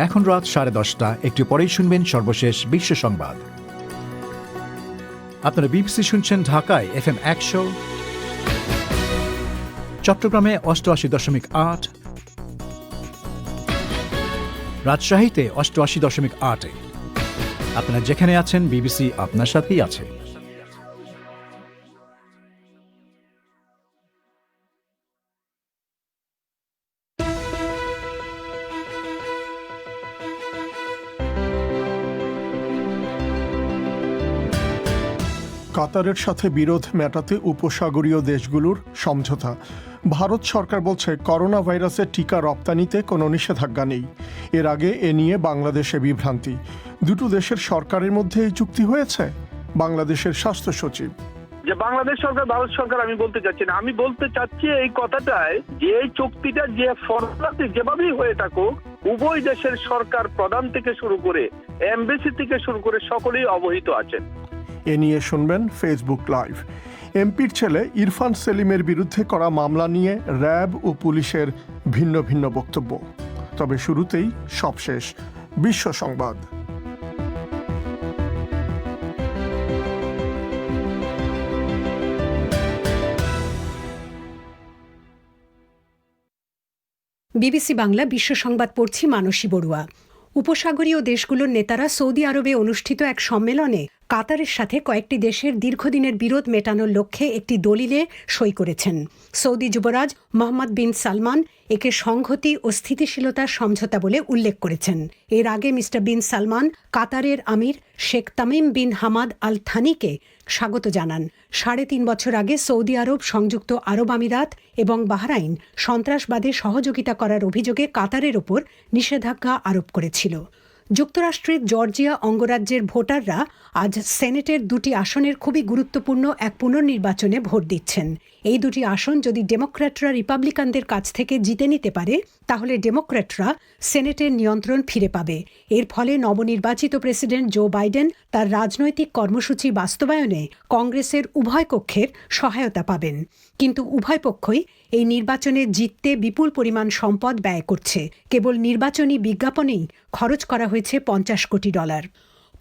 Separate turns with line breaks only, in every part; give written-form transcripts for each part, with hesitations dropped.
এখন রাত 10:30। একটু পরেই শুনবেন সর্বশেষ বিশ্ব সংবাদ। আপনারা বিবিসি শুনছেন ঢাকায় FM 100, চট্টগ্রামে 88.8, রাজশাহীতে 88.8। আপনারা যেখানে আছেন, বিবিসি আপনার সাথেই আছে।
কাতারের সাথে বিরোধ মেটাতে উপসাগরীয় দেশগুলোর সমঝোতা। ভারত সরকার বলছে করোনা ভাইরাসের টিকা রপ্তানিতে কোনো নিষেধাজ্ঞা নেই। এর আগে এ নিয়ে বাংলাদেশে বিভ্রান্তি। দুটো দেশের সরকারের মধ্যে এই চুক্তি হয়েছে। বাংলাদেশের স্বাস্থ্য সচিব
যে বাংলাদেশ সরকার ভারত সরকার আমি বলতে চাচ্ছি না, আমি বলতে চাচ্ছি এই কথাটায় যে এই চুক্তিটা যে ফর্মুলাতে যেভাবেই হয়ে থাকুক, উভয় দেশের সরকার প্রধান থেকে শুরু করে এমবেসি থেকে শুরু করে সকলেই অবহিত আছেন।
এ নিয়ে শুনবেন ফেসবুক লাইভ। এমপির ছেলে ইরফান সেলিমের বিরুদ্ধে করা মামলা নিয়ে র্যাব ও পুলিশের ভিন্ন ভিন্ন বক্তব্য। তবে শুরুতেই সবশেষ বিশ্ব সংবাদ।
বিবিসি বাংলা বিশ্ব সংবাদ পড়ছি মানসী বড়ুয়া। উপসাগরীয় দেশগুলোর নেতারা সৌদি আরবে অনুষ্ঠিত এক সম্মেলনে কাতারের সাথে কয়েকটি দেশের দীর্ঘদিনের বিরোধ মেটানোর লক্ষ্যে একটি দলিলে সই করেছেন। সৌদি যুবরাজ মোহাম্মদ বিন সালমান একে সংহতি ও স্থিতিশীলতার সমঝোতা বলে উল্লেখ করেছেন। এর আগে মিস্টার বিন সালমান কাতারের emir sheikh Tamim bin Hamad al থানিকে স্বাগত জানান। ৩.৫ বছর আগে সৌদি আরব, সংযুক্ত আরব আমিরাত এবং বাহরাইন সন্ত্রাসবাদে সহযোগিতা করার অভিযোগে কাতারের ওপর নিষেধাজ্ঞা আরোপ করেছিল। যুক্তরাষ্ট্রের জর্জিয়া অঙ্গরাজ্যের ভোটাররা আজ সেনেটের 2টি আসনের খুবই গুরুত্বপূর্ণ এক পুনর্নির্বাচনে ভোট দিচ্ছেন। এই 2টি আসন যদি ডেমোক্র্যাটরা রিপাবলিকানদের কাছ থেকে জিতে নিতে পারে, তাহলে ডেমোক্র্যাটরা সেনেটের নিয়ন্ত্রণ ফিরে পাবে। এর ফলে নবনির্বাচিত প্রেসিডেন্ট জো বাইডেন তার রাজনৈতিক কর্মসূচি বাস্তবায়নে কংগ্রেসের উভয় কক্ষের সহায়তা পাবেন। কিন্তু উভয় পক্ষই এই নির্বাচনে জিততে বিপুল পরিমাণ সম্পদ ব্যয় করছে। কেবল নির্বাচনী বিজ্ঞাপনেই খরচ করা হয়েছে $50 কোটি।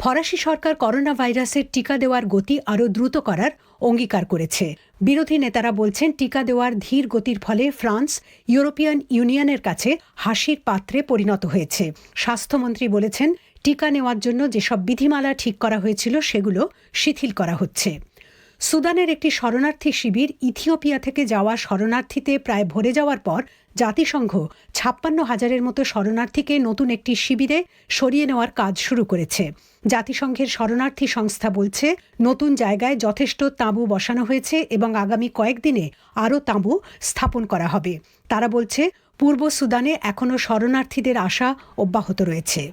ফরাসি সরকার করোনা ভাইরাসের টিকা দেওয়ার গতি আরও দ্রুত করার অঙ্গীকার করেছে। বিরোধী নেতারা বলছেন টিকা দেওয়ার ধীর গতির ফলে ফ্রান্স ইউরোপিয়ান ইউনিয়নের কাছে হাসির পাত্রে পরিণত হয়েছে। স্বাস্থ্যমন্ত্রী বলেছেন, টিকা নেওয়ার জন্য যেসব বিধিমালা ঠিক করা হয়েছিল সেগুলো শিথিল করা হচ্ছে। সুদানের একটি শরণার্থী শিবির ইথিওপিয়া থেকে যাওয়া শরণার্থীতে প্রায় ভরে যাওয়ার পর জাতিসংঘ ৫৬,০০০-এর মতো শরণার্থীকে নতুন একটি শিবিরে সরিয়ে নেওয়ার কাজ শুরু করেছে। জাতিসংঘের শরণার্থী সংস্থা বলছে, নতুন জায়গায় যথেষ্ট তাঁবু বসানো হয়েছে এবং আগামী কয়েকদিনে আরও তাঁবু স্থাপন করা হবে। তারা বলছে, পূর্ব সুদানে এখনও শরণার্থীদের আশা অব্যাহত রয়েছে।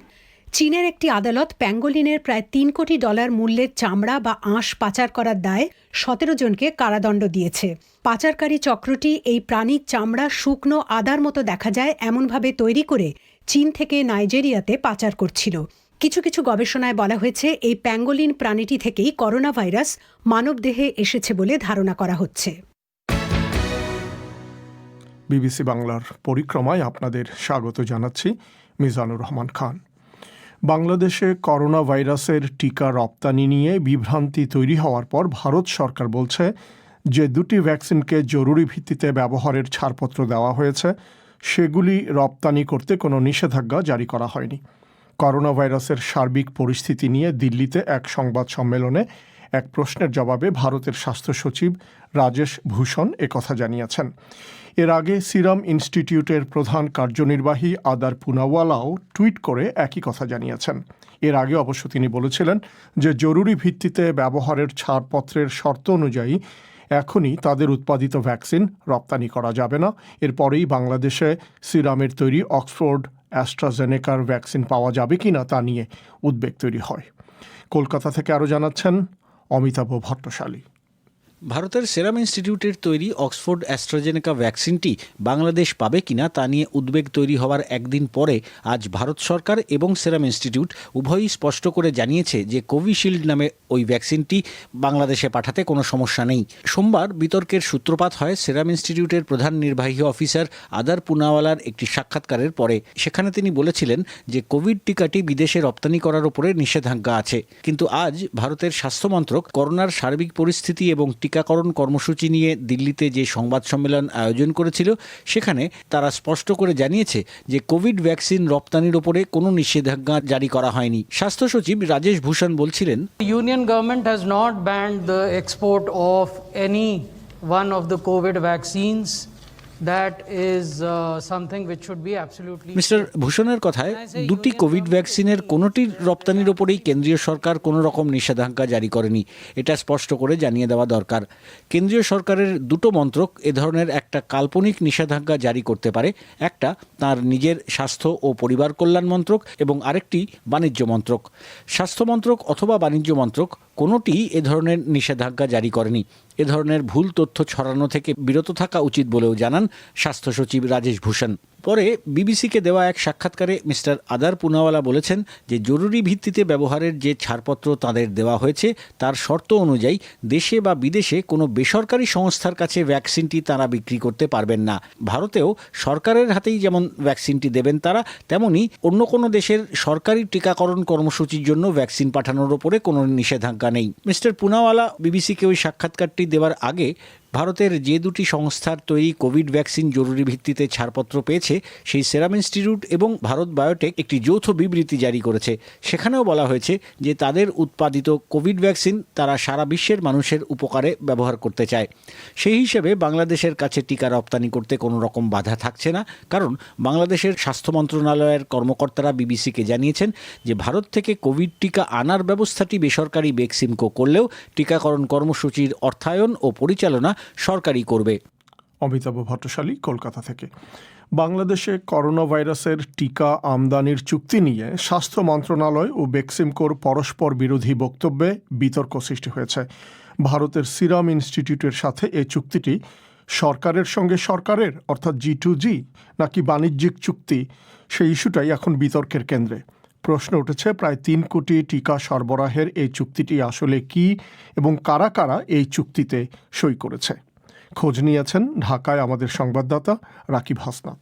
চীনের একটি আদালত প্যাঙ্গোলিনের প্রায় $3 কোটি মূল্যের চামড়া বা আঁশ পাচার করার দায়ে 17 জনকে কারাদণ্ড দিয়েছে। পাচারকারী চক্রটি এই প্রাণীর চামড়া শুকনো আদার মতো দেখা যায় এমনভাবে তৈরি করে চীন থেকে নাইজেরিয়াতে পাচার করছিল। কিছু কিছু গবেষণায় বলা হয়েছে, এই প্যাঙ্গোলিন প্রাণীটি থেকেই করোনা ভাইরাস মানবদেহে এসেছে বলে ধারণা করা হচ্ছে।
বিবিসি বাংলার পরিক্রমায় আপনাদের স্বাগত জানাচ্ছি। মিজানুর রহমান খান। বাংলাদেশে করোনা ভাইরাসের টিকা রপ্তানি নিয়ে বিভ্রান্তি তৈরি হওয়ার পর ভারত সরকার বলছে যে 2টি ভ্যাকসিনকে জরুরি ভিত্তিতে ব্যবহারের ছাড়পত্র দেওয়া হয়েছে, সেগুলি রপ্তানি করতে কোনো নিষেধাজ্ঞা জারি করা হয়নি। করোনা ভাইরাসের সার্বিক পরিস্থিতি নিয়ে দিল্লিতে এক সংবাদ সম্মেলনে এক প্রশ্নের জবাবে ভারতের স্বাস্থ্য সচিব রাজেশ ভূষণ একথা জানিয়েছেন। এর আগে সিরাম ইনস্টিটিউটের প্রধান কার্যনির্বাহী আদার পুনাওয়ালাও টুইট করে একই কথা জানিয়েছেন। এর আগে অবশ্য তিনি বলেছিলেন যে জরুরি ভিত্তিতে ব্যবহারের ছাড়পত্রের শর্ত অনুযায়ী এখনই তাদের উৎপাদিত ভ্যাকসিন রপ্তানি করা যাবে না। এরপরেই বাংলাদেশে সিরামের তৈরি অক্সফোর্ড অ্যাস্ট্রাজেনেকার ভ্যাকসিন পাওয়া যাবে কিনা তা নিয়ে উদ্বেগ তৈরি হয়। কলকাতা থেকে আরও জানাচ্ছেন অমিতাভ ভট্টশালী।
ভারতের সেরাম ইনস্টিটিউটের তৈরি অক্সফোর্ড অ্যাস্ট্রাজেনেকা ভ্যাকসিনটি বাংলাদেশ পাবে কিনা তা নিয়ে উদ্বেগ তৈরি হওয়ার একদিন পরে আজ ভারত সরকার এবং সেরাম ইনস্টিটিউট উভয়ই স্পষ্ট করে জানিয়েছে যে কোভিশিল্ড নামে ওই ভ্যাকসিনটি বাংলাদেশে পাঠাতে কোনো সমস্যা নেই। সোমবার বিতর্কের সূত্রপাত হয় সেরাম ইনস্টিটিউটের প্রধান নির্বাহী অফিসার আদার পুনাওয়ালার একটি সাক্ষাৎকারের পরে। সেখানে তিনি বলেছিলেন যে কোভিড টিকাটি বিদেশে রপ্তানি করার উপরে নিষেধাজ্ঞা আছে, কিন্তু আজ ভারতের স্বাস্থ্য মন্ত্রক করোনার সার্বিক পরিস্থিতি এবং টিকাকরণ কর্মসূচি নিয়ে দিল্লিতে যে সংবাদ সম্মেলন আয়োজন করেছিল সেখানে তারা স্পষ্ট করে জানিয়েছে যে কোভিড ভ্যাকসিন রপ্তানির উপরে কোনো নিষেধাজ্ঞা জারি করা হয়নি। স্বাস্থ্য সচিব রাজেশ ভূষণ বলছিলেন,
Union government has not banned the export of any one of the COVID vaccines. That is something which should be absolutely.
Mister ভূষণের কথায় দুটি কোভিড ভ্যাকসিনের কোনোটির রপ্তানির ওপরেই কেন্দ্রীয় সরকার কোনো রকম নিষেধাজ্ঞা জারি করেনি, এটা স্পষ্ট করে জানিয়ে দেওয়া দরকার। কেন্দ্রীয় সরকারের দুটো মন্ত্রক এ ধরনের একটা কাল্পনিক নিষেধাজ্ঞা জারি করতে পারে, একটা তার নিজের স্বাস্থ্য ও পরিবার কল্যাণ মন্ত্রক এবং আরেকটি বাণিজ্য মন্ত্রক। স্বাস্থ্য মন্ত্রক অথবা বাণিজ্য মন্ত্রক কোনোটি এ ধরনের নিষেধাজ্ঞা জারি করেনি। এ ধরনের ভুল তথ্য ছড়ানো থেকে বিরত থাকা উচিত বলেও জানান স্বাস্থ্য সচিব রাজেশ ভূষণ। পরে বিবিসিকে দেওয়া এক সাক্ষাৎকারে মিস্টার আদার পুনাওয়ালা বলেছেন যে জরুরি ভিত্তিতে ব্যবহারের যে ছাড়পত্র তাদের দেওয়া হয়েছে তার শর্ত অনুযায়ী দেশে বা বিদেশে কোনো বেসরকারি সংস্থার কাছে ভ্যাকসিনটি তারা বিক্রি করতে পারবেন না। ভারতেও সরকারের হাতেই যেমন ভ্যাকসিনটি দেবেন তারা, তেমনি অন্য কোনো দেশের সরকারি টিকাকরণ কর্মসূচির জন্য ভ্যাকসিন পাঠানোর ওপরে কোনো নিষেধাজ্ঞা নেই। মিস্টার পুনাওয়ালা বিবিসিকে ওই সাক্ষাৎকারটি দেওয়ার আগে ভারতের যে দুটি সংস্থার তৈরি কোভিড ভ্যাকসিন জরুরি ভিত্তিতে ছাড়পত্র পেয়েছে সেই সেরাম ইনস্টিটিউট এবং ভারত বায়োটেক একটি যৌথ বিবৃতি জারি করেছে। সেখানেও বলা হয়েছে যে তাদের উৎপাদিত কোভিড ভ্যাকসিন তারা সারা বিশ্বের মানুষের উপকারে ব্যবহার করতে চায়। সেই হিসেবে বাংলাদেশের কাছে টিকা রপ্তানি করতে কোনো রকম বাধা থাকছে না, কারণ বাংলাদেশের স্বাস্থ্য মন্ত্রণালয়ের কর্মকর্তারা বিবিসিকে জানিয়েছেন যে ভারত থেকে কোভিড টিকা আনার ব্যবস্থাটি বেসরকারি বেক্সিমকো করলেও টিকাকরণ কর্মসূচির অর্থায়ন ও পরিচালনা সরকারই করবে।
অমিতাভ ভট্টশালী, কলকাতা থেকে। বাংলাদেশে করোনা ভাইরাসের টিকা আমদানির চুক্তি নিয়ে স্বাস্থ্য মন্ত্রণালয় ও বেক্সিমকোর পরস্পর বিরোধী বক্তব্যে বিতর্ক সৃষ্টি হয়েছে। ভারতের সিরাম ইনস্টিটিউটের সাথে এই চুক্তিটি সরকারের সঙ্গে সরকারের অর্থাৎ G2G নাকি বাণিজ্যিক চুক্তি, সেই ইস্যুটাই এখন বিতর্কের কেন্দ্রে। প্রশ্ন উঠেছে প্রায় 3 কোটি টিকা সরবরাহের এই চুক্তিটি আসলে কি এবং কারা কারা এই চুক্তিতে সই করেছে। খোঁজ নিয়েছেন ঢাকায় আমাদের সংবাদদাতা রাকিব হাসনাত।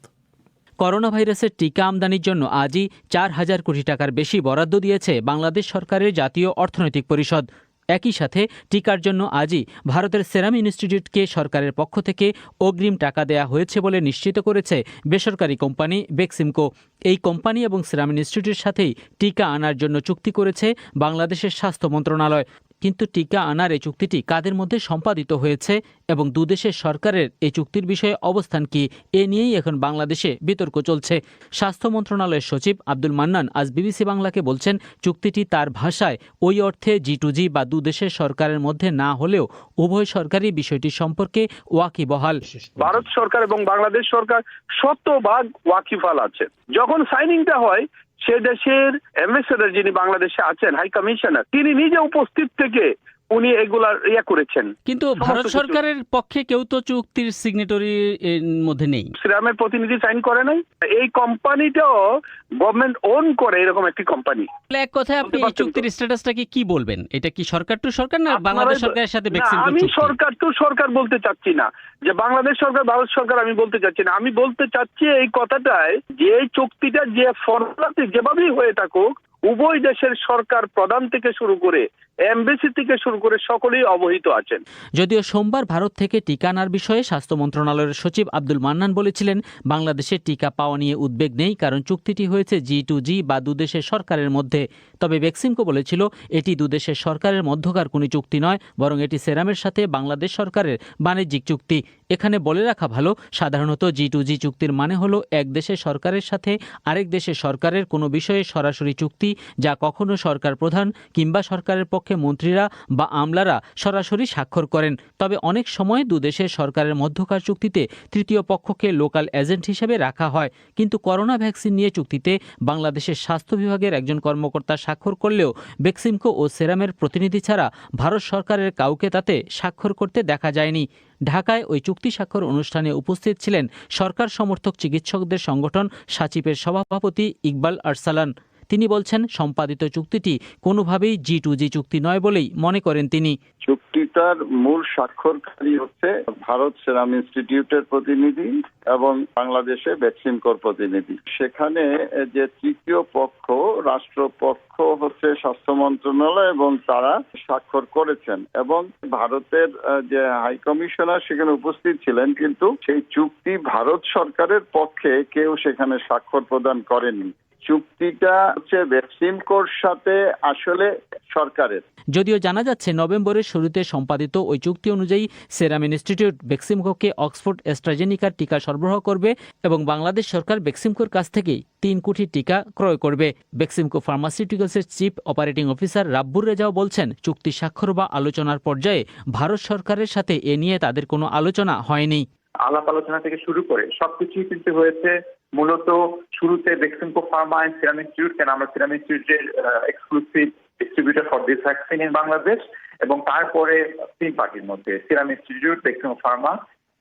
করোনা ভাইরাসের টিকা আমদানির জন্য আজই 4,000 কোটি টাকার বেশি বরাদ্দ দিয়েছে বাংলাদেশ সরকারের জাতীয় অর্থনৈতিক পরিষদ। একই সাথে টিকার জন্য আজই ভারতের সেরাম ইনস্টিটিউটকে সরকারের পক্ষ থেকে অগ্রিম টাকা দেয়া হয়েছে বলে নিশ্চিত করেছে বেসরকারি কোম্পানি বেক্সিমকো। এই কোম্পানি এবং সেরাম ইনস্টিটিউটের সাথেই টিকা আনার জন্য চুক্তি করেছে বাংলাদেশের স্বাস্থ্য মন্ত্রণালয়। কিন্তু টিকা আনার এই চুক্তিটি কাদের মধ্যে সম্পাদিত হয়েছে এবং দুদেশের সরকারের এই চুক্তির বিষয়ে অবস্থান কি, এ নিয়েই এখন বাংলাদেশে বিতর্ক চলছে। স্বাস্থ্য মন্ত্রণালয়ের সচিব আব্দুল মান্নান আজ বিবিসি বাংলাকে বলছেন, চুক্তিটি তার ভাষায় ওই অর্থে G2G বা দুদেশের সরকারের মধ্যে না হলেও উভয় সরকারই বিষয়টি সম্পর্কে ওয়াকিবহাল।
ভারত সরকার এবং বাংলাদেশ সরকার শতভাগ ওয়াকিবহাল আছে। যখন সাইনিংটা হয় সে দেশের অ্যাম্বাসেডর যিনি বাংলাদেশে আছেন, হাই কমিশনার, তিনি নিজে উপস্থিত থেকে উনি এগুলার করেছেন।
কিন্তু ভারত সরকারের পক্ষে কেউ তো চুক্তির সিগনেটরির মধ্যে নেই।
সিরামের প্রতিনিধি সাইন করে নাই। এই কোম্পানিটাও গভর্নমেন্ট ওন করে এরকম একটি কোম্পানি।
এক কথায় আপনি এই চুক্তির স্ট্যাটাসটাকে কি বলবেন? এটা কি সরকার টু সরকার না বাংলাদেশ সরকারের সাথে বেক্সিমকো চুক্তি?
আমি সরকার টু সরকার বলতে চাচ্ছি না যে বাংলাদেশ সরকার ভারত সরকার, আমি বলতে চাচ্ছি না। আমি বলতে চাচ্ছি এই কথাটাই যে এই চুক্তিটা যে ফর্মুলাতে যেভাবেই হয়ে থাকুক, উভয় দেশের সরকার প্রধান থেকে শুরু করে এমবেসি থেকে শুরু করে সকলেই অবহিত আছেন।
যদিও সোমবার ভারত থেকে টিকা আনার বিষয়ে স্বাস্থ্য মন্ত্রণালয়ের সচিব আব্দুল মান্নান বলেছিলেন, বাংলাদেশে টিকা পাওয়া নিয়ে উদ্বেগ নেই, কারণ চুক্তিটি হয়েছে G2G বা দুদেশের সরকারের মধ্যে। তবে বেক্সিমকো বলেছিল এটি দুদেশের সরকারের মধ্যকার কোনো চুক্তি নয়, বরং এটি সেরামের সাথে বাংলাদেশ সরকারের বাণিজ্যিক চুক্তি। এখানে বলে রাখা ভালো, সাধারণত G2G চুক্তির মানে হলো এক দেশের সরকারের সাথে আরেক দেশের সরকারের কোনো বিষয়ে সরাসরি চুক্তি, যা কখনো সরকার প্রধান কিংবা সরকারের পক্ষে মন্ত্রীরা বা আমলারা সরাসরি স্বাক্ষর করেন। তবে অনেক সময় দুদেশের সরকারের মধ্যকার চুক্তিতে তৃতীয় পক্ষকে লোকাল এজেন্ট হিসেবে রাখা হয়। কিন্তু করোনা ভ্যাকসিন নিয়ে চুক্তিতে বাংলাদেশের স্বাস্থ্য বিভাগের একজন কর্মকর্তা স্বাক্ষর করলেও বেক্সিমকো ও সেরামের প্রতিনিধি ছাড়া ভারত সরকারের কাউকে তাতে স্বাক্ষর করতে দেখা যায়নি। ঢাকায় ওই চুক্তি স্বাক্ষর অনুষ্ঠানে উপস্থিত ছিলেন সরকার সমর্থক চিকিৎসকদের সংগঠন সাচিপের সভাপতি ইকবাল আরসালান। তিনি বলছেন, সম্পাদিত চুক্তিটি কোনোভাবেই G2G চুক্তি নয় বলেই মনে করেন তিনি।
চুক্তিটার মূল স্বাক্ষরকারী হচ্ছে ভারত সেরাম ইনস্টিটিউটের প্রতিনিধি এবং বাংলাদেশে বেক্সিমকোর প্রতিনিধি। সেখানে যে তৃতীয় পক্ষ, রাষ্ট্রপক্ষ হচ্ছে স্বাস্থ্য মন্ত্রণালয় এবং তারা স্বাক্ষর করেছেন এবং ভারতের যে হাই কমিশনার সেখানে উপস্থিত ছিলেন, কিন্তু সেই চুক্তি ভারত সরকারের পক্ষে কেউ সেখানে স্বাক্ষর প্রদান করেনি। চুক্তিটা হচ্ছে বেক্সিমকোর সাথে আসলে সরকারের।
যদিও জানা যাচ্ছে নভেম্বরের শুরুতে সম্পাদিত ওই চুক্তি অনুযায়ী সেরাম ইনস্টিটিউট বেক্সিমকোকে অক্সফোর্ড অ্যাস্ট্রাজেনিকার টিকা সরবরাহ করবে এবং বাংলাদেশ সরকার বেক্সিমকোর কাছ থেকেই 3 কোটি টিকা ক্রয় করবে। বেক্সিমকো ফার্মাসিউটিক্যালসের চিফ অপারেটিং অফিসার রাব্বুর রেজাও বলছেন, চুক্তি স্বাক্ষর বা আলোচনার পর্যায়ে ভারত সরকারের সাথে এ নিয়ে তাদের কোনো আলোচনা হয়নি।
আলাপ আলোচনা থেকে শুরু করে সবকিছুই কিন্তু হয়েছে মূলত শুরুতে Beximco pharma and serum institute, কেন আমরা সিরাম ইনস্টিটিউটের exclusive distributor for this vaccine in Bangladesh, এবং তারপরে 3 পার্টির মধ্যে সিরাম ইনস্টিটিউট, বেক্সিমকো ফার্মা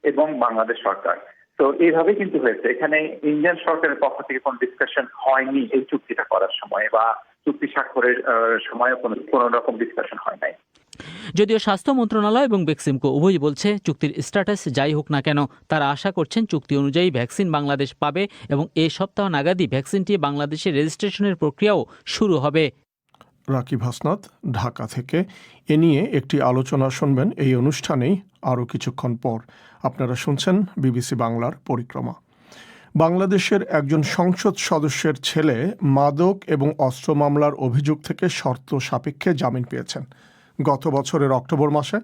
এবং বাংলাদেশ সরকার। তো এইভাবেই কিন্তু হয়েছে। এখানে ইন্ডিয়ান সরকারের পক্ষ থেকে কোনো ডিসকাশন হয়নি এই চুক্তিটা করার সময়, বা চুক্তি স্বাক্ষরের সময় কোনো রকম ডিসকাশন হয় নাই।
যদিও স্বাস্থ্য মন্ত্রণালয় এবং বেক্সিমকো উভয়ই বলছে, চুক্তির স্ট্যাটাস যাই হোক না কেন, তারা আশা করছেন চুক্তি অনুযায়ী ভ্যাকসিন বাংলাদেশ পাবে এবং এই সপ্তাহ নাগাদই ভ্যাকসিনটি বাংলাদেশের রেজিস্ট্রেশনের প্রক্রিয়াও শুরু হবে।
রাকিব হাসনাত, ঢাকা থেকে। এ নিয়ে একটি আলোচনা শুনবেন এই অনুষ্ঠানেই আরও কিছুক্ষণ পর। আপনারা শুনছেন বিবিসি বাংলার পরিক্রমা। বাংলাদেশের একজন সংসদ সদস্যের ছেলে মাদক এবং অস্ত্র মামলার অভিযোগ থেকে শর্ত সাপেক্ষে জামিন পেয়েছেন। গত বছরের অক্টোবর মাসে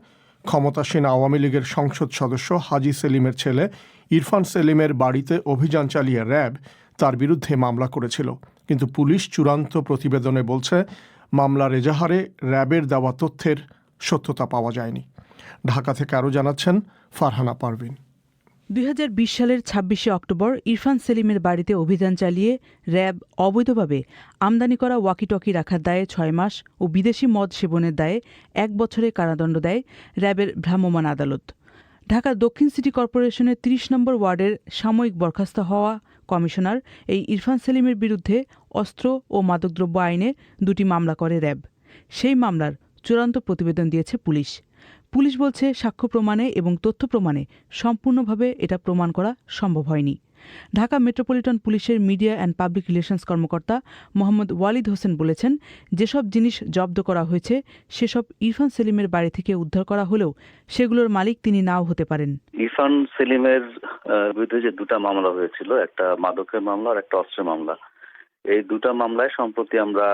ক্ষমতাসীন আওয়ামী লীগের সংসদ সদস্য হাজি সেলিমের ছেলে ইরফান সেলিমের বাড়িতে অভিযান চালিয়ে র্যাব তার বিরুদ্ধে মামলা করেছিল, কিন্তু পুলিশ চূড়ান্ত প্রতিবেদনে বলছে মামলার এজাহারে র্যাবের দেওয়া তথ্যের সত্যতা পাওয়া যায়নি। ঢাকা থেকে আরও জানাচ্ছেন ফারহানা পারভিন।
2020 সালের 26শে অক্টোবর ইরফান সেলিমের বাড়িতে অভিযান চালিয়ে র্যাব অবৈধভাবে আমদানি করা ওয়াকিটকি রাখার দায়ে 6 মাস ও বিদেশি মদ সেবনের দায়ে 1 বছরের কারাদণ্ড দেয় র্যাবের ভ্রাম্যমাণ আদালত। ঢাকার দক্ষিণ সিটি কর্পোরেশনের 30 নম্বর ওয়ার্ডের সাময়িক বরখাস্ত হওয়া কমিশনার এই ইরফান সেলিমের বিরুদ্ধে অস্ত্র ও মাদকদ্রব্য আইনে 2টি মামলা করে র্যাব। সেই মামলার চূড়ান্ত প্রতিবেদন দিয়েছে পুলিশ। পুলিশ বলছে, সাক্ষ্য প্রমাণে এবং তথ্য প্রমাণে সম্পূর্ণভাবে এটা প্রমাণ করা সম্ভব হয়নি। ঢাকা মেট্রোপলিটন পুলিশের মিডিয়া অ্যান্ড পাবলিক রিলেশনস কর্মকর্তা মোহাম্মদ ওয়ালিদ হোসেন বলেছেন, যেসব জিনিস জব্দ করা হয়েছে সেসব ইরফান সেলিমের বাড়ি থেকে উদ্ধার করা হলেও সেগুলোর মালিক তিনি নাও হতে পারেন।
ইরফান সেলিমের বিরুদ্ধে যে 2টা মামলা হয়েছিল, একটা মাদকের মামলা আর একটা অস্ত্রের মামলা, এই 2টা মামলায় সম্প্রতি আমরা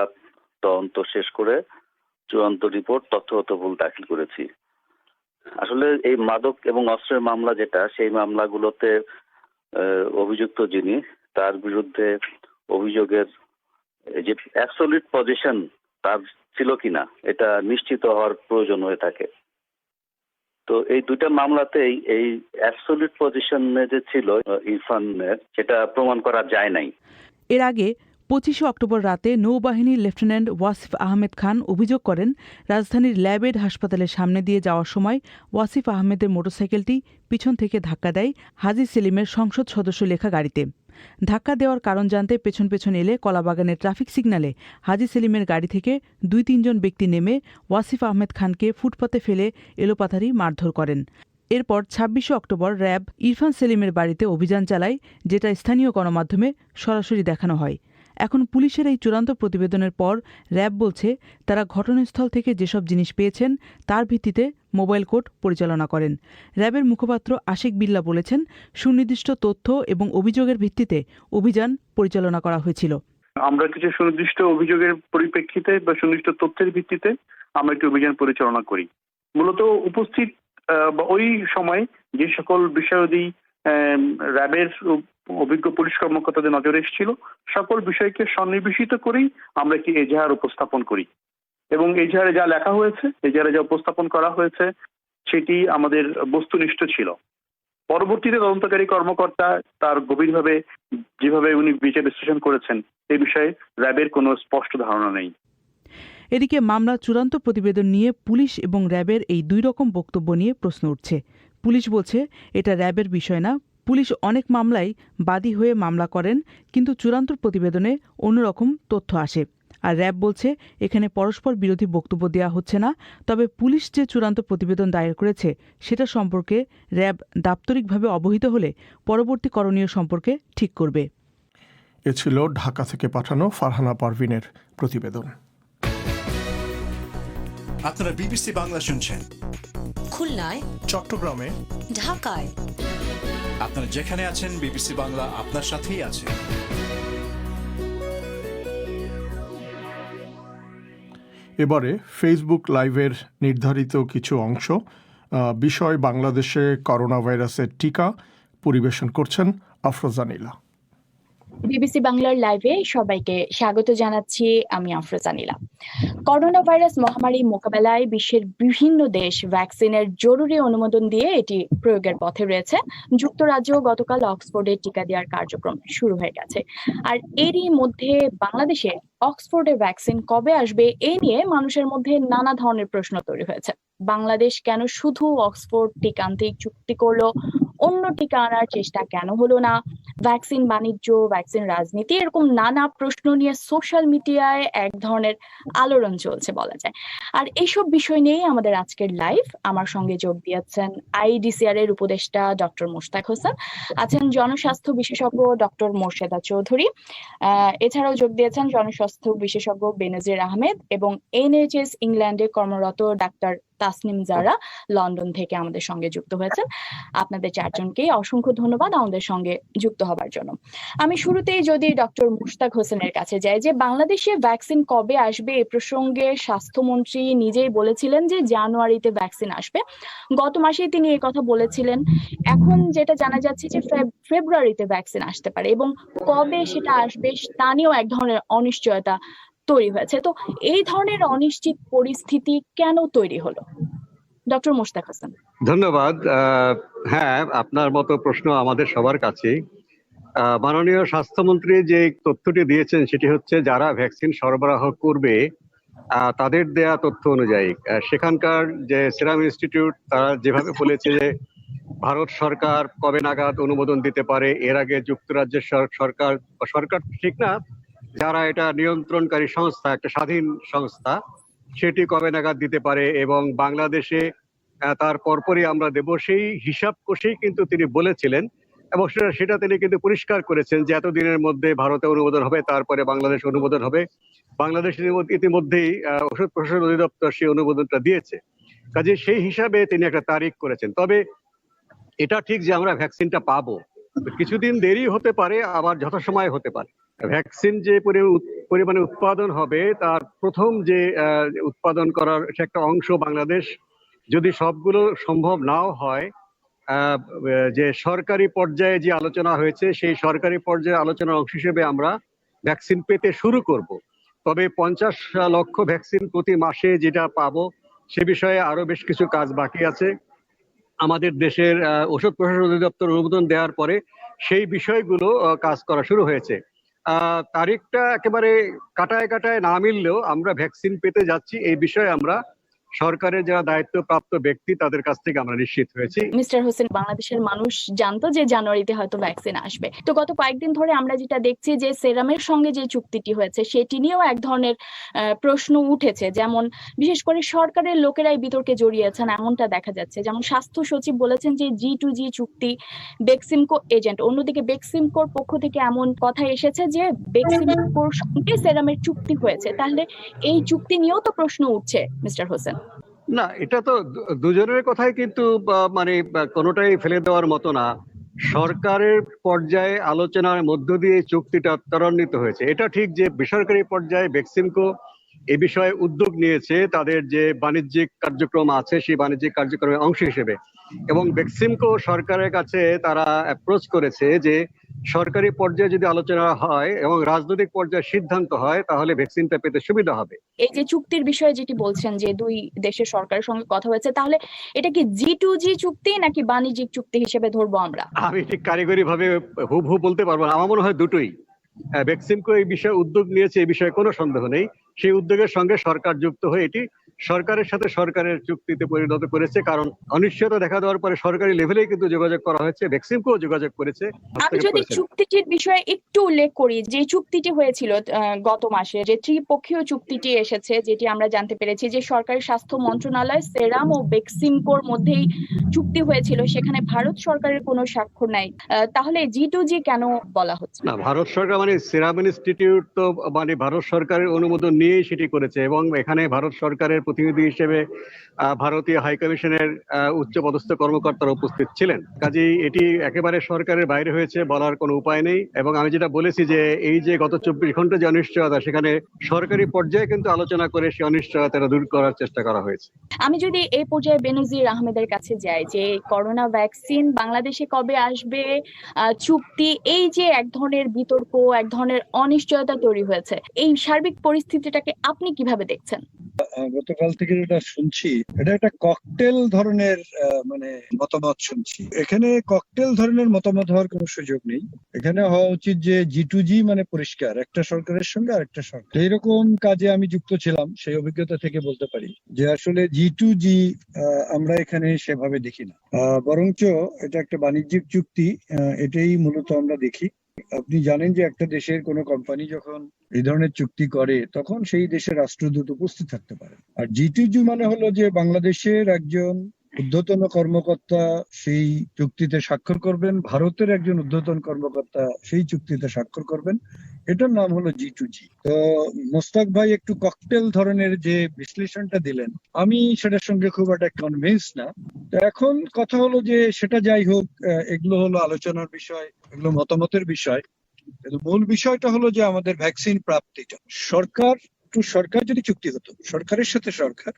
তদন্ত শেষ করে চূড়ান্ত রিপোর্ট তথ্যগত ভুল দাখিল করেছি। আসলে এই মাদক এবং অস্ত্রের মামলা যেটা, সেই মামলাগুলোতে অভিযুক্ত যিনি, তার বিরুদ্ধে অভিযোগের যে অ্যাবসলিউট পজিশন তার ছিল কিনা এটা নিশ্চিত হওয়ার প্রয়োজন হয়ে থাকে। তো এই 2টা মামলাতেই এই অ্যাবসলিউট পজিশনে যে ছিল ইরফানের, সেটা প্রমাণ করা যায় নাই।
এর আগে 25শে অক্টোবর রাতে নৌবাহিনীর লেফটেন্যান্ট ওয়াসিফ আহমেদ খান অভিযোগ করেন, রাজধানীর ল্যাবেড হাসপাতালের সামনে দিয়ে যাওয়ার সময় ওয়াসিফ আহমেদের মোটরসাইকেলটি পিছন থেকে ধাক্কা দেয় হাজি সেলিমের সংসদ সদস্য লেখা গাড়িতে। ধাক্কা দেওয়ার কারণ জানতে পেছন পেছন এলে কলাবাগানের ট্রাফিক সিগন্যালে হাজি সেলিমের গাড়ি থেকে 2-3 জন ব্যক্তি নেমে ওয়াসিফ আহমেদ খানকে ফুটপাতে ফেলে এলোপাথারি মারধর করেন। এরপর 26শে অক্টোবর র্যাব ইরফান সেলিমের বাড়িতে অভিযান চালায়, যেটা স্থানীয় গণমাধ্যমে সরাসরি দেখানো হয়। এখন পুলিশের এই চূড়ান্ত প্রতিবেদনের পর র্যাব বলছে, তারা ঘটনাস্থল থেকে যেসব জিনিস পেয়েছেন তার ভিত্তিতে মোবাইল কোর্ট পরিচালনা করেন। র্যাবের মুখপাত্র আশিক বিল্লা বলেছেন, সুনির্দিষ্ট তথ্য এবং অভিযোগের ভিত্তিতে অভিযান পরিচালনা করা হয়েছিল।
আমরা কিছু সুনির্দিষ্ট অভিযোগের পরিপ্রেক্ষিতে বা সুনির্দিষ্ট তথ্যের ভিত্তিতে আমরা একটি অভিযান পরিচালনা করি। মূলত উপস্থিত ওই সময় যে সকল বিষয়াদি র্যাবের অভিজ্ঞ পুলিশ কর্মকর্তাদের নজরে এসেছিল, সকল বিষয়কে সন্নিবেশিত করেই আমরা একটি এজাহার উপস্থাপন করি এবং এজাহারে যা লেখা হয়েছে, এজাহারে যা উপস্থাপন করা হয়েছে সেটি আমাদের বস্তুনিষ্ঠ ছিল। পরবর্তীতে তদন্তকারী কর্মকর্তা তার গভীরভাবে যেভাবে উনি বিচার বিশ্লেষণ করেছেন এই বিষয়ে র্যাবের কোনো স্পষ্ট ধারণা নেই।
এদিকে মামলার চূড়ান্ত প্রতিবেদন নিয়ে পুলিশ এবং র্যাবের এই দুই রকম বক্তব্য নিয়ে প্রশ্ন উঠছে। পুলিশ বলছে এটা র্যাবের বিষয় না, পুলিশ অনেক মামলায় বাদী হয়ে মামলা করেন, কিন্তু চূড়ান্ত প্রতিবেদনে অন্যরকম তথ্য আসে। আর র্যাব বলছে এখানে পরস্পর বিরোধী বক্তব্য দেওয়া হচ্ছে না, তবে পুলিশ যে চূড়ান্ত প্রতিবেদন দায়ের করেছে সেটা সম্পর্কে র্যাব দাপ্তরিকভাবে অবহিত হলে পরবর্তী করণীয় সম্পর্কে ঠিক করবে।
এ ছিল ঢাকা থেকে পাঠানো ফারহানা পারভিনের প্রতিবেদন।
আপনারা বিবিসি বাংলা শুনছেন
খুলনায়,
চট্টগ্রামে,
ঢাকায়।
আপনারা যেখানে আছেন বিবিসি বাংলা আপনার সাথেই আছে।
এবারে ফেসবুক লাইভের নির্ধারিত কিছু অংশ বিষয় বাংলাদেশে করোনা ভাইরাসের টিকা পরিবেশন করছেন আফরোজা নীলা।
বিবিসি বাংলার লাইভে সবাইকে স্বাগত জানাচ্ছি, আমি আফরোজা নীলা। করোনা ভাইরাস মহামারী মোকাবেলায় বিশ্বের বিভিন্ন দেশ ভ্যাকসিনের জরুরি অনুমোদন দিয়ে এটি প্রয়োগের পথে রয়েছে। যুক্তরাজ্য গতকাল অক্সফোর্ডে টিকা দেওয়ার কার্যক্রম শুরু হয়ে গেছে। আর এরই মধ্যে বাংলাদেশে অক্সফোর্ডে ভ্যাকসিন কবে আসবে এই নিয়ে মানুষের মধ্যে নানা ধরনের প্রশ্ন তৈরি হয়েছে। বাংলাদেশ কেন শুধু অক্সফোর্ড টিকান্তিক চুক্তি করলো, অন্য টিকা আনার চেষ্টা কেন হলো না, ভ্যাকসিন বাণিজ্য, ভ্যাকসিন রাজনীতি, এরকম নানা প্রশ্ন নিয়ে সোশ্যাল মিডিয়ায় এক ধরনের আলোড়ন চলছে বলা যায়। আর এইসব বিষয় নিয়েই আমাদের আজকের লাইভ। আমার সঙ্গে যোগ দিয়েছেন আইডিসিআর এর উপদেষ্টা ডক্টর মোশতাক হোসেন, আছেন জনস্বাস্থ্য বিশেষজ্ঞ ডক্টর মোর্শেদা চৌধুরী, এছাড়াও যোগ দিয়েছেন জনস্বাস্থ্য বিশেষজ্ঞ বেনজির আহমেদ এবং NHS ইংল্যান্ডে কর্মরত ডাক্তার তাসনিম জারা লন্ডন থেকে আমাদের সঙ্গে যুক্ত হয়েছেন। আপনাদের চারজনকেই অসংখ্য ধন্যবাদ আমাদের সঙ্গে যুক্ত হবার জন্য। আমি শুরুতেই যদি ডক্টর মোশতাক হোসেনের কাছে যাই, যে বাংলাদেশে ভ্যাকসিন কবে আসবে এ প্রসঙ্গে স্বাস্থ্যমন্ত্রী নিজেই বলেছিলেন যে জানুয়ারিতে ভ্যাকসিন আসবে। গত মাসেই তিনি এই কথা বলেছিলেন। এখন যেটা জানা যাচ্ছে যে ফেব্রুয়ারিতে ভ্যাকসিন আসতে পারে এবং কবে সেটা আসবে তা নিয়েও এক ধরনের অনিশ্চয়তা তৈরি হয়েছে। তো এই ধরনের অনিশ্চিত পরিস্থিতি কেন তৈরি হলো? ডক্টর মোশতাক হোসেন।
ধন্যবাদ। হ্যাঁ, আপনার মতো প্রশ্ন আমাদের সবার কাছে। মাননীয় স্বাস্থ্যমন্ত্রী যে তথ্যটি দিয়েছেন সেটি হচ্ছে যারা ভ্যাকসিন সরবরাহ করবে তাদের দেয়া তথ্য অনুযায়ী সেখানকার যে সেরাম ইনস্টিটিউট তারা যেভাবে বলেছে যে ভারত সরকার কবে নাগাদ অনুমোদন দিতে পারে, এর আগে যুক্তরাজ্যের সরকার ঠিক না, যারা এটা নিয়ন্ত্রণকারী সংস্থা, একটা স্বাধীন সংস্থা, সেটি কবে নাগাদ দিতে পারে এবং বাংলাদেশে তার পরপরই আমরা দেব, সেই হিসাব কষেই কিন্তু তিনি বলেছিলেন এবং সেটা তিনি কিন্তু পরিষ্কার করেছেন যে এতদিনের মধ্যে ভারতে অনুমোদন হবে, তারপরে বাংলাদেশ অনুমোদন হবে। বাংলাদেশ ইতিমধ্যেই ওষুধ প্রশাসন অধিদপ্তর সেই অনুমোদনটা দিয়েছে, কাজে সেই হিসাবে তিনি একটা তারিখ করেছেন। তবে এটা ঠিক যে আমরা ভ্যাকসিনটা পাবো, কিছুদিন দেরি হতে পারে, আবার যথাসময় হতে পারে। ভ্যাকসিন যে পরিমাণে উৎপাদন হবে তার প্রথম যে উৎপাদন করার একটা অংশ বাংলাদেশ, যদি সবগুলো সম্ভব নাও হয়, যে সরকারি পর্যায়ে যে আলোচনা হয়েছে সেই সরকারি পর্যায়ে আলোচনার অংশ হিসেবে আমরা ভ্যাকসিন পেতে শুরু করব। তবে 50 লক্ষ ভ্যাকসিন প্রতি মাসে যেটা পাবো সে বিষয়ে আরো বেশ কিছু কাজ বাকি আছে। আমাদের দেশের ওষুধ প্রশাসন অধিদপ্তর অনুমোদন দেওয়ার পরে সেই বিষয়গুলো কাজ করা শুরু হয়েছে। তারিখটা একেবারে কাটায় কাটায় না মিললেও আমরা ভ্যাকসিন পেতে যাচ্ছি, এই বিষয়ে আমরা সরকারের যারা দায়িত্বপ্রাপ্ত ব্যক্তি তাদের কাছ থেকে আমরা নিশ্চিত হয়েছি।
মিস্টার হোসেন, বাংলাদেশের মানুষ জানতো যে জানুয়ারিতে হয়তো ভ্যাকসিন আসবে। তো গত কয়েকদিন ধরে আমরা যেটা দেখছি যে সেরামের সঙ্গে যে চুক্তিটি হয়েছে সেটি নিয়েও এক ধরনের প্রশ্ন উঠেছে, যেমন বিশেষ করে সরকারের লোকেরাই বিতর্কে জড়িয়েছেন এমনটা দেখা যাচ্ছে। যেমন স্বাস্থ্য সচিব বলেছেন যে G2G চুক্তি, বেক্সিমকো এজেন্ট। অন্যদিকে বেক্সিমকোর পক্ষ থেকে এমন কথা এসেছে যে বেক্সিমকোর সঙ্গে সেরামের চুক্তি হয়েছে। তাহলে এই চুক্তি নিয়েও তো প্রশ্ন উঠছে মিস্টার হোসেন।
না, এটা তো দুজনের কথাই কিন্তু মানে কোনোটাই ফেলে দেওয়ার মতো না। সরকারের পর্যায়ে আলোচনার মধ্য দিয়ে চুক্তিটা ত্বরান্বিত হয়েছে। এটা ঠিক যে বেসরকারি পর্যায়ে বেক্সিমকো এ বিষয়ে উদ্যোগ নিয়েছে তাদের যে বাণিজ্যিক কার্যক্রম আছে সেই বাণিজ্যিক কার্যক্রমের অংশ হিসেবে, এবং বেক্সিমকো সরকারের কাছে তারা অ্যাপ্রোচ করেছে যে সরকারি পর্যায়ে যদি আলোচনা হয় এবং রাজনৈতিক পর্যায়ে সিদ্ধান্ত হয় তাহলে ভ্যাকসিনটা পেতে সুবিধা হবে।
এই যে চুক্তির বিষয়ে যেটি বলছেন যে দুই দেশের সরকারের সঙ্গে কথা হয়েছে, তাহলে এটা কি G2G চুক্তি নাকি বাণিজ্যিক চুক্তি হিসেবে ধরবো আমরা?
আমি ঠিক কারিগরি ভাবে হুবহু বলতে পারবো না, আমার মনে হয় দুটোই। বেক্সিমকো এই বিষয়ে উদ্যোগ নিয়েছে, এই বিষয়ে কোনো সন্দেহ নেই। সেই উদ্যোগের সঙ্গে সরকার যুক্ত হয়ে এটি সরকারের সাথে সরকারের চুক্তিতে পরিণত করেছে, কারণ অনিশ্চয়তা দেখা দেওয়ার পরে সরকারি লেভেলেই কিন্তু যোগাযোগ করা হয়েছে, বেক্সিমকো যোগাযোগ করেছে।
আমি যদি চুক্তিটির বিষয়ে একটু উল্লেখ করি, যে চুক্তিটি হয়েছিল গত মাসে, যে ত্রিপক্ষীয় চুক্তিটি এসেছে, যেটি আমরা জানতে পেরেছি যে সরকারি স্বাস্থ্য মন্ত্রণালয়, সেরাম ও বেক্সিমকোর মধ্যেই চুক্তি হয়েছিল, সেখানে ভারত সরকারের কোনো স্বাক্ষর নাই, তাহলে G2G কেন বলা হচ্ছে
না? ভারত সরকার মানে সেরাম ইনস্টিটিউট তো মানে ভারত সরকারের অনুমোদন নিয়েই সেটি করেছে, এবং এখানে ভারত সরকারের প্রতিনিধি হিসেবে ভারতীয় হাইকমিশনের উচ্চপদস্থ কর্মকর্তারা উপস্থিত ছিলেন। কাজেই এটি একেবারে সরকারের বাইরে হয়েছে বলার কোনো উপায় নেই। এবং আমি যেটা বলেছি যে এই যে গত 24 ঘন্টা যে অনিশ্চয়তা, সেখানে সরকারি পর্যায়ে কিন্তু আলোচনা করে সেই অনিশ্চয়তা দূর করার চেষ্টা করা হয়েছে।
আমি যদি এই পর্যায়ে বেনজির আহমেদের কাছে যাই, যে করোনা ভ্যাকসিন বাংলাদেশে কবে আসবে, চুক্তি, এই যে এক ধরনের বিতর্ক, এক ধরনের অনিশ্চয়তা তৈরি হয়েছে, এই সার্বিক পরিস্থিতিটাকে আপনি কিভাবে দেখছেন?
গতকাল থেকে যেটা শুনছি, এটা একটা ককটেল ধরনের মানে মতামত শুনছি। এখানে ককটেল ধরনের মতামত হওয়ার কোনো সুযোগ নেই। এখানে হওয়া উচিত যে G2G মানে পরিষ্কার, একটা সরকারের সঙ্গে আরেকটা সরকার। এইরকম কাজে আমি যুক্ত ছিলাম, সেই অভিজ্ঞতা থেকে বলতে পারি যে আসলে G2G আমরা এখানে সেভাবে দেখি না, বরঞ্চ এটা একটা বাণিজ্যিক চুক্তি, এটাই মূলত আমরা দেখি। আপনি জানেন যে একটা দেশের কোনো কোম্পানি যখন এই ধরনের চুক্তি করে তখন সেই দেশের রাষ্ট্রদূত উপস্থিত থাকতে পারে। আর G2G মানে হলো যে বাংলাদেশের একজন ঊর্ধ্বতন কর্মকর্তা সেই চুক্তিতে স্বাক্ষর করবেন, ভারতের একজন ঊর্ধ্বতন কর্মকর্তা সেই চুক্তিতে স্বাক্ষর করবেন, এটার নাম হলো G2G। তো মোস্তাক ভাই একটু ককটেল ধরনের যে বিশ্লেষণটা দিলেন, আমি সেটার সঙ্গে খুব একটা কনভিন্স না। তো এখন কথা হলো যে সেটা যাই হোক, এগুলো হলো আলোচনার বিষয়, এগুলো মতামতের বিষয়, কিন্তু মূল বিষয়টা হলো যে আমাদের ভ্যাকসিন প্রাপ্তিটা সরকার টু সরকার যদি চুক্তি হতো, সরকারের সাথে সরকার,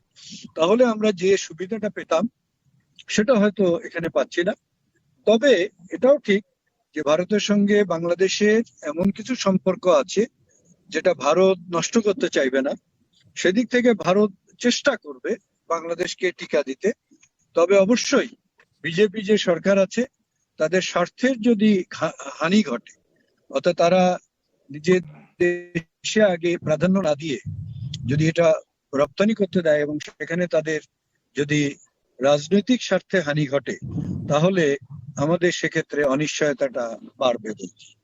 তাহলে আমরা যে সুবিধাটা পেতাম সেটা হয়তো এখানে পাচ্ছি না। তবে এটাও ঠিক যে ভারতের সঙ্গে বাংলাদেশের এমন কিছু সম্পর্ক আছে যেটা ভারত নষ্ট করতে চাইবে না। সেদিক থেকে ভারত চেষ্টা করবে বাংলাদেশকে টিকা দিতে। তবে অবশ্যই বিজেপি যে সরকার আছে তাদের স্বার্থের যদি হানি ঘটে, অর্থাৎ তারা নিজের দেশে আগে প্রাধান্য না দিয়ে যদি এটা রপ্তানি করতে দেয় এবং সেখানে তাদের যদি রাজনৈতিক স্বার্থে হানি ঘটে, তাহলে আমাদের সেক্ষেত্রে অনিশ্চয়তাটা বাড়বে।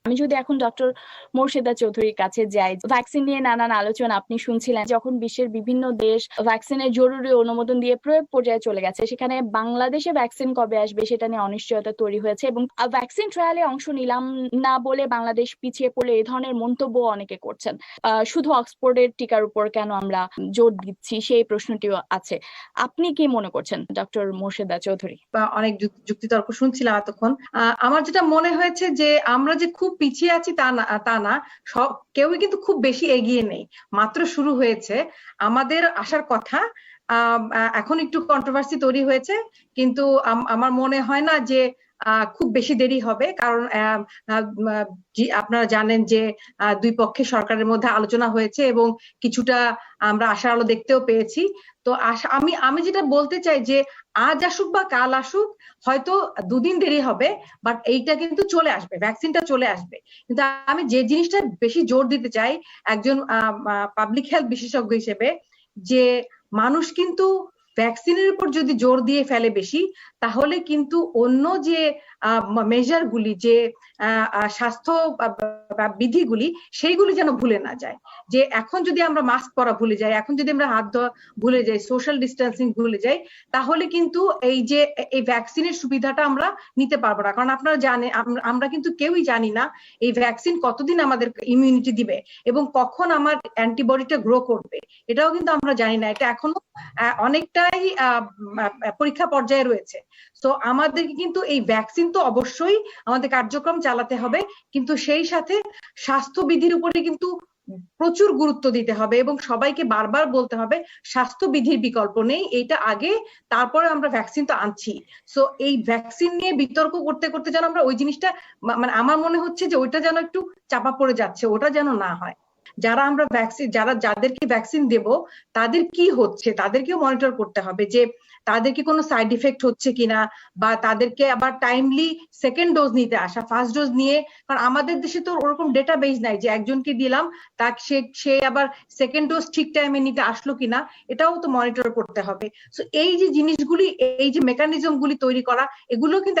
আমি যদি এখন ডক্টর মোর্শেদা চৌধুরীর কাছে যাই, ভ্যাকসিন নিয়ে নানান আলোচনা আপনি শুনছিলেন, যখন বিশ্বের বিভিন্ন দেশ ভ্যাকসিনের জরুরি অনুমোদন দিয়ে প্রয়োগ পর্যায়ে চলে গেছে, সেখানে বাংলাদেশে ভ্যাকসিন কবে আসবে সেটা নিয়ে অনিশ্চয়তা তৈরি হয়েছে, এবং ভ্যাকসিন ট্রায়ালে অংশ নিলাম না বলে বাংলাদেশ পিছিয়ে পড়লে এই ধরনের মন্তব্য অনেকে করছেন। শুধু অক্সফোর্ডের টিকার উপর কেন আমরা জোর দিচ্ছি সেই প্রশ্নটিও আছে। আপনি কি মনে করছেন ডক্টর মোর্শেদা চৌধুরী?
অনেক যুক্তিতর্ক শুনছিলাম এতক্ষণ। আমার যেটা মনে হয়েছে যে আমরা যে খুব পিছিয়ে আছি তা না, সব কেউই কিন্তু খুব বেশি এগিয়ে নেই, মাত্র শুরু হয়েছে। আমাদের আসার কথা, এখন একটু কন্ট্রোভার্সি তৈরি হয়েছে, কিন্তু আমার মনে হয় না যে খুব বেশি দেরি হবে, কারণ আপনারা জানেন যে দুই পক্ষের সরকারের মধ্যে আলোচনা হয়েছে এবং কিছুটা আমরা আশার আলো দেখতেও পেয়েছি। তো আমি যেটা বলতে চাই যে আজ আসুক বা কাল আসুক, হয়তো দুদিন দেরি হবে, বাট এইটা কিন্তু চলে আসবে, ভ্যাকসিনটা চলে আসবে। কিন্তু আমি যে জিনিসটা বেশি জোর দিতে চাই একজন পাবলিক হেলথ বিশেষজ্ঞ হিসেবে, যে মানুষ কিন্তু ভ্যাকসিনের উপর যদি জোর দিয়ে ফেলে বেশি, তাহলে কিন্তু অন্য যে মেজার গুলি, যে স্বাস্থ্য বিধিগুলি, সেইগুলি যেন ভুলে না যায়। যে এখন যদি আমরা মাস্ক পরা ভুলে যাই, এখন যদি আমরা হাত ধোয়া ভুলে যাই, সোশ্যাল ডিস্টেন্সিং ভুলে যাই, তাহলে কিন্তু এই যে এই ভ্যাকসিনের সুবিধাটা আমরা নিতে পারবো না। কারণ আপনারা জানেন, আমরা কিন্তু কেউই জানি না এই ভ্যাকসিন কতদিন আমাদের ইমিউনিটি দিবে এবং কখন আমার অ্যান্টিবডিটা গ্রো করবে, এটাও কিন্তু আমরা জানি না। এটা এখনো অনেকটাই পরীক্ষা পর্যায়ে রয়েছে। তো আমাদেরকে কিন্তু এই ভ্যাকসিন তো অবশ্যই আমাদের কার্যক্রম চালাতে হবে, কিন্তু সেই সাথে স্বাস্থ্যবিধির উপরে কিন্তু প্রচুর গুরুত্ব দিতে হবে এবং সবাইকে বারবার বলতে হবে স্বাস্থ্যবিধির বিকল্প নেই, এইটা আগে, তারপরে আমরা ভ্যাকসিন তো আনছি। সো এই ভ্যাকসিন নিয়ে বিতর্ক করতে করতে যেন আমরা ওই জিনিসটা, মানে আমার মনে হচ্ছে যে ওইটা যেন একটু চাপা পড়ে যাচ্ছে, ওটা যেন না হয়। যারা আমরা ভ্যাকসিন, যাদেরকে ভ্যাকসিন দেব তাদের কি হচ্ছে তাদেরকেও মনিটর করতে হবে, যে তাদেরকে কোনো সাইড ইফেক্ট হচ্ছে কিনা, বা তাদেরকে আবার টাইমলি সেকেন্ড ডোজ নিতে আসা, ফার্স্ট ডোজ নিয়ে, কারণ আমাদের দেশে তো ওরকম ডেটাবেস নাই যে একজনকে দিলাম তাকে সে আবার সেকেন্ড ডোজ ঠিক টাইমে নিতে আসলো কিনা, এটাও তো মনিটর করতে হবে। সো এই যে জিনিসগুলি, এই যে মেকানিজম গুলি তৈরি করা, এগুলো কিন্তু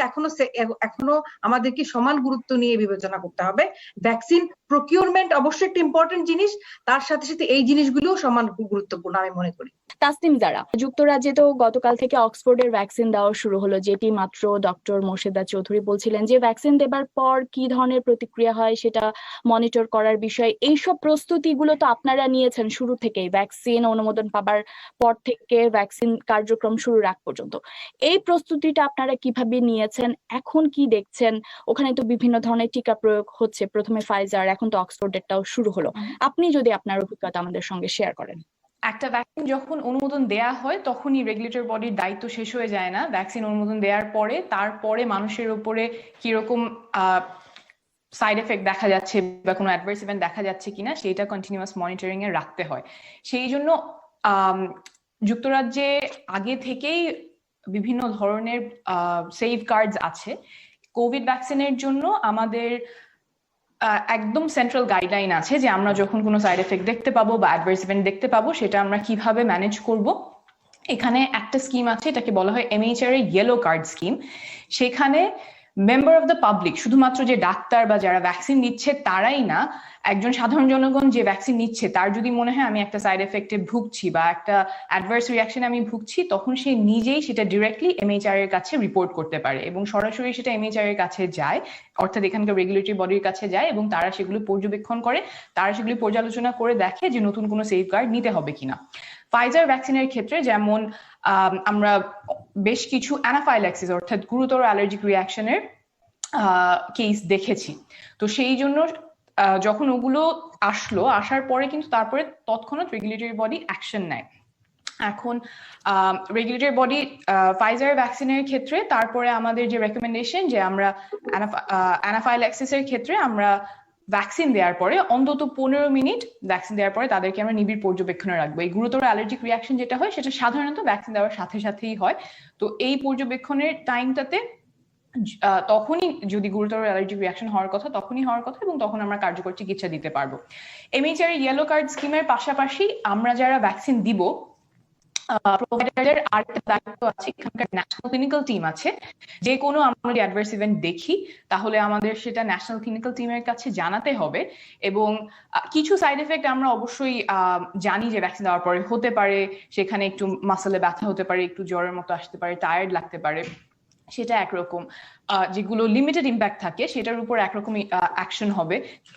এখনো আমাদেরকে সমান গুরুত্ব নিয়ে বিবেচনা করতে হবে। ভ্যাকসিন প্রকিউরমেন্ট অবশ্যই একটা ইম্পর্টেন্ট জিনিস, তার সাথে সাথে এই জিনিসগুলোও সমান গুরুত্বপূর্ণ আমি মনে করি।
তাসনিম জারা, যুক্তরাজ্যে তো গতকাল থেকে অক্সফোর্ডের ভ্যাকসিন দেওয়া শুরু হলো, যেটি মাত্র ডক্টর মোর্শেদা চৌধুরী বলছিলেন যে ভ্যাকসিন দেবার পর কি ধরনের প্রতিক্রিয়া হয় সেটা মনিটর করার বিষয়। এইসব প্রস্তুতিগুলো তো আপনারা নিয়েছেন শুরু থেকেই, ভ্যাকসিন অনুমোদন পাবার পর থেকে ভ্যাকসিন কার্যক্রম শুরুর আগ পর্যন্ত। এই প্রস্তুতিটা আপনারা কিভাবে নিয়েছেন, এখন কি দেখছেন? ওখানে তো বিভিন্ন ধরনের টিকা প্রয়োগ হচ্ছে, প্রথমে ফাইজার, এখন তো অক্সফোর্ডেরটাও শুরু হলো। আপনি যদি আপনার অভিজ্ঞতা আমাদের সঙ্গে শেয়ার করেন।
একটা ভ্যাকসিন যখন অনুমোদন দেয়া হয় তখনই রেগুলেটরি বডির দায়িত্ব শেষ হয়ে যায় না। ভ্যাকসিন অনুমোদন দেওয়ার পরে তারপরে মানুষের উপরে কিরকম সাইড এফেক্ট দেখা যাচ্ছে বা কোনো অ্যাডভার্স ইভেন্ট দেখা যাচ্ছে কিনা সেটা কন্টিনিউয়াস মনিটরিং এ রাখতে হয়। সেই জন্য যুক্তরাজ্যে আগে থেকেই বিভিন্ন ধরনের সেফগার্ডস আছে। কোভিড ভ্যাকসিনের জন্য আমাদের একদম সেন্ট্রাল গাইডলাইন আছে যে আমরা যখন কোনো সাইড এফেক্ট দেখতে পাবো বা অ্যাডভার্স ইভেন্ট দেখতে পাবো সেটা আমরা কিভাবে ম্যানেজ করব। এখানে একটা স্কিম আছে, এটাকে বলা হয় MHR এর ইয়েলো কার্ড স্কিম। সেখানে মেম্বার অফ দ্য পাবলিক, শুধুমাত্র যে ডাক্তার বা যারা ভ্যাকসিন নিচ্ছে তারাই না, একজন সাধারণ জনগণ যে ভ্যাকসিন নিচ্ছে তার যদি মনে হয় আমি একটা সাইড এফেক্টে ভুগছি বা একটা অ্যাডভার্স রিয়াকশনে আমি ভুগছি, তখন সে নিজেই সেটা ডিরেক্টলি MHR এর কাছে রিপোর্ট করতে পারে এবং সরাসরি সেটা MHR এর কাছে যায়, অর্থাৎ এখানকার রেগুলেটরি বডির কাছে যায় এবং তারা সেগুলো পর্যবেক্ষণ করে, তারা সেগুলি পর্যালোচনা করে দেখে যে নতুন কোনো সেফগার্ড নিতে হবে কিনা। ফাইজার ভ্যাকসিনের ক্ষেত্রে যেমন আমরা বেশ কিছু অ্যানাফাইল্যাক্সিস অর্থাৎ গুরুতর অ্যালার্জিক রিয়াকশনের কেস দেখেছি। তো সেই জন্য যখন ওগুলো আসার পরে কিন্তু তারপরে তৎক্ষণাৎ রেগুলেটরি বডি অ্যাকশন নেয়। এখন রেগুলেটরি বডি ফাইজার ভ্যাকসিনের ক্ষেত্রে তারপরে আমাদের যে রেকমেন্ডেশন যে আমরা অ্যানাফাইল্যাক্সিসের ক্ষেত্রে আমরা ভ্যাকসিন দেওয়ার পরে অন্তত 15 মিনিট ভ্যাকসিন দেওয়ার পরে তাদেরকে আমরা নিবিড় পর্যবেক্ষণে রাখবো। এই গুরুতর অ্যালার্জিক রিয়াকশন যেটা হয় সেটা সাধারণত ভ্যাকসিন দেওয়ার সাথে সাথেই হয়। তো এই পর্যবেক্ষণের টাইমটাতে তখনই যদি গুরুতর অ্যালার্জিক রিয়াকশন হওয়ার কথা তখনই হওয়ার কথা এবং তখন আমরা কার্যকর চিকিৎসা দিতে পারবো। MHR ইয়েলো কার্ড স্কিমের পাশাপাশি আমরা যারা ভ্যাকসিন দিব, প্রোভাইডারের আরেকটা দায়িত্ব আছে, এখানকার ন্যাশনাল ক্লিনিক্যাল টিম আছে। যে কোনো আমরা যদি অ্যাডভার্স ইভেন্ট দেখি তাহলে আমাদের সেটা ন্যাশনাল ক্লিনিক্যাল টিমের কাছে জানাতে হবে এবং কিছু সাইড এফেক্ট আমরা অবশ্যই জানি যে ভ্যাকসিন দেওয়ার পরে হতে পারে, সেখানে একটু মাসলে ব্যথা হতে পারে, একটু জ্বরের মতো আসতে পারে, টায়ার্ড লাগতে পারে, সেটা একরকম। যেগুলো লিমিটেড ইম্প্যাক্ট থাকে সেটার উপর একরকমই অ্যাকশন হবে।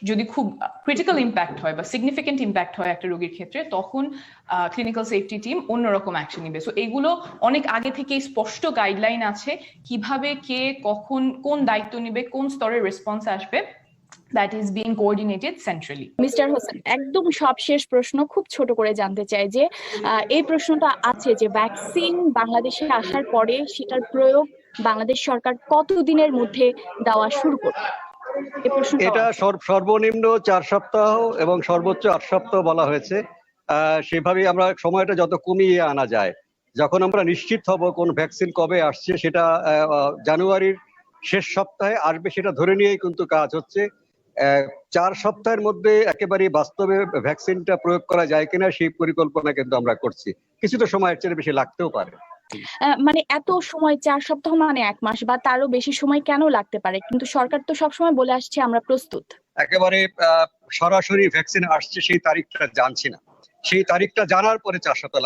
যদি খুব ক্রিটিক্যাল ইম্প্যাক্ট হয় বা সিগনিফিকেন্ট ইম্প্যাক্ট হয় একটা রোগীর ক্ষেত্রে তখন ক্লিনিক্যাল সেফটি টিম অন্যরকম অ্যাকশন নিবে। সো এগুলো অনেক আগে থেকেই স্পষ্ট গাইডলাইন আছে কিভাবে কে কখন কোন দায়িত্ব নিবে, কোন স্তরের রেসপন্স আসবে। That is being coordinated centrally.
Mister Hossain, একদম সবশেষ প্রশ্ন, খুব ছোট করে জানতে চাই যে এই প্রশ্নটা আছে যে ভ্যাকসিন বাংলাদেশে আসার পরে সেটার প্রয়োগ বাংলাদেশ সরকার কতদিনের মধ্যে দেওয়া শুরু করবে?
এটা সর্বনিম্ন 4 সপ্তাহ এবং সর্বোচ্চ 8 সপ্তাহ বলা হয়েছে। সেভাবেই আমরা সময়টা যত কমিয়ে আনা যায়, যখন আমরা নিশ্চিত হব কোন ভ্যাকসিন কবে আসছে সেটা জানুয়ারির শেষ সপ্তাহে আসবে সেটা ধরে নিয়েই কিন্তু কাজ হচ্ছে। 4 সপ্তাহের মধ্যে একেবারে বাস্তবে ভ্যাকসিনটা প্রয়োগ করা যায় কিনা সেই পরিকল্পনা কিন্তু আমরা করছি। কিছুটা সময়ের চেয়ে বেশি লাগতেও পারে।
মানে এত সময়, 4 সপ্তাহ মানে 1 মাস বা তারও বেশি সময় কেন লাগতে পারে? কিন্তু সরকার তো সবসময় বলে আসছে আমরা প্রস্তুত।
একেবারে সরাসরি ভ্যাকসিন আসছে সেই তারিখটা জানছি না, সেই তারিখটা জানার পরে 4 সপ্তাহ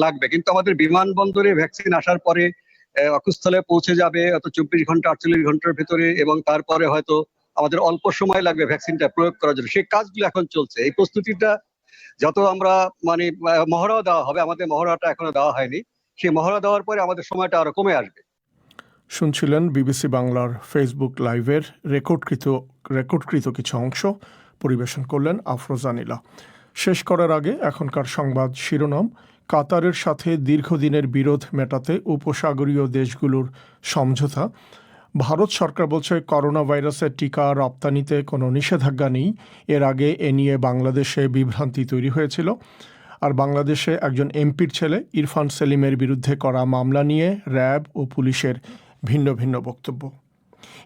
লাগবে। কিন্তু আমাদের বিমানবন্দরে ভ্যাকসিন আসার পরে অকুস্থলে পৌঁছে যাবে হয়তো 24 ঘন্টা 48 ঘন্টার ভেতরে, এবং তারপরে হয়তো আমাদের অল্প সময় লাগবে ভ্যাকসিনটা প্রয়োগ করার জন্য। সেই কাজগুলো এখন চলছে। এই প্রস্তুতিটা যত আমরা মহড়াও দেওয়া হবে, আমাদের মহড়াটা এখনো দেওয়া হয়নি, সেই মহড়া দেওয়ার পরে আমাদের সময়টা আরো কমে আসবে।
শুনছিলেন বিবিসি বাংলার ফেসবুক লাইভের রেকর্ডকৃত কিছু অংশ। পরিবেশন করলেন আফরোজা নীলা। শেষ করার আগে এখনকার সংবাদ শিরোনাম। কাতারের সাথে দীর্ঘদিনের বিরোধ মেটাতে উপসাগরীয় দেশগুলোর সমঝোতা। ভারত সরকার বলছে করোনা ভাইরাসের টিকা রপ্তানিতে কোনো নিষেধাজ্ঞা নেই। এর আগে এ নিয়ে বাংলাদেশে বিভ্রান্তি তৈরি হয়েছিল। আর বাংলাদেশে একজন এমপির ছেলে ইরফান সেলিমের বিরুদ্ধে করা মামলা নিয়ে র্যাব ও পুলিশের ভিন্ন ভিন্ন বক্তব্য।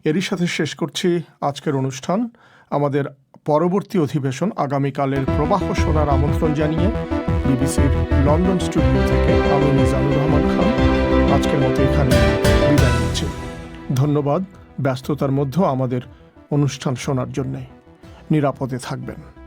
এরই সাথে শেষ করছি আজকের অনুষ্ঠান। আমাদের পরবর্তী অধিবেশন আগামীকালের প্রবাহ শোনার আমন্ত্রণ জানিয়ে বিবিসির লন্ডন স্টুডিও থেকে আমি মিজানুর রহমান খান আজকের মতো এখানে বিদায় নিচ্ছি। ধন্যবাদ ব্যস্ততার মধ্যেও আমাদের অনুষ্ঠান শোনার জন্যে। নিরাপদে থাকবেন।